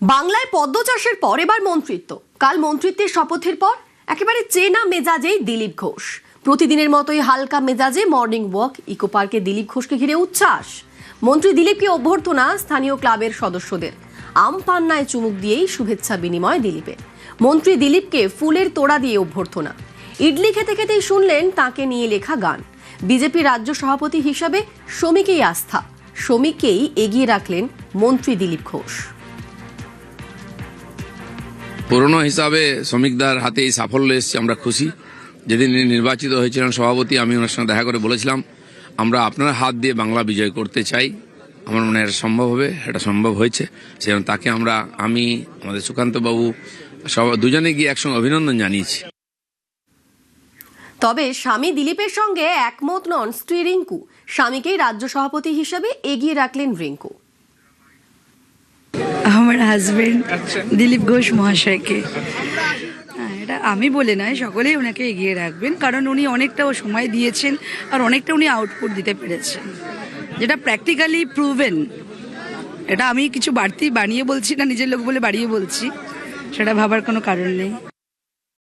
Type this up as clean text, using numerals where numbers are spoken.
বাংলায় পদ্ম চাষের পর এবার মন্ত্রিত্ব। কাল মন্ত্রিত্বের শপথের পর একেবারে চেনা মেজাজেই দিলীপ ঘোষ। প্রতিদিনের মতোই হালকা মেজাজে মর্নিং ওয়াক ইকো পার্কে দিলীপ ঘোষকে ঘিরে উচ্ছ্বাস। মন্ত্রী দিলীপকে অভ্যর্থনা স্থানীয় ক্লাবের সদস্যদের। আম পান্নায় চুমুক দিয়েই শুভেচ্ছা বিনিময় দিলীপের। মন্ত্রী দিলীপকে ফুলের তোড়া দিয়ে অভ্যর্থনা। ইডলি খেতে খেতেই শুনলেন তাকে নিয়ে লেখা গান। বিজেপি রাজ্য সভাপতি হিসাবে শ্রমিকেই আস্থা, শ্রমিককেই এগিয়ে রাখলেন মন্ত্রী দিলীপ ঘোষ। পুরনো হিসাবে শ্রমিকদার হাতে এই সাফল্য এসছে, আমরা খুশি। যেদিন নির্বাচিত হয়েছিলেন সভাপতি, আমি ওনার সঙ্গে দেখা করে বলেছিলাম আমরা আপনার হাত দিয়ে বাংলা বিজয় করতে চাই। আমার মনে হয় এটা সম্ভব হবে, এটা সম্ভব হয়েছে। সেজন্য তাকে আমি আমাদের সুকান্ত বাবু দুজনে গিয়ে একসঙ্গে অভিনন্দন জানিয়েছি। তবে স্বামী দিলীপের সঙ্গে একমত নন স্ত্রী রিঙ্কু। স্বামীকেই রাজ্য সভাপতি হিসেবে এগিয়ে রাখলেন রিঙ্কু। আমার হাজবেন্ড দিলীপ ঘোষ মহাশয়কে, এটা আমি বলে নয়, সকলেই ওনাকে এগিয়ে রাখবেন, কারণ উনি অনেকটা সময় দিয়েছেন আর অনেকটা উনি আউটপুট দিতে পেরেছেন, যেটা প্র্যাকটিক্যালি প্রুভেন। এটা আমি কিছু বাড়তি বানিয়ে বলছি না, নিজের লোক বলে বাড়িয়ে বলছি, সেটা ভাবার কোনো কারণ নেই।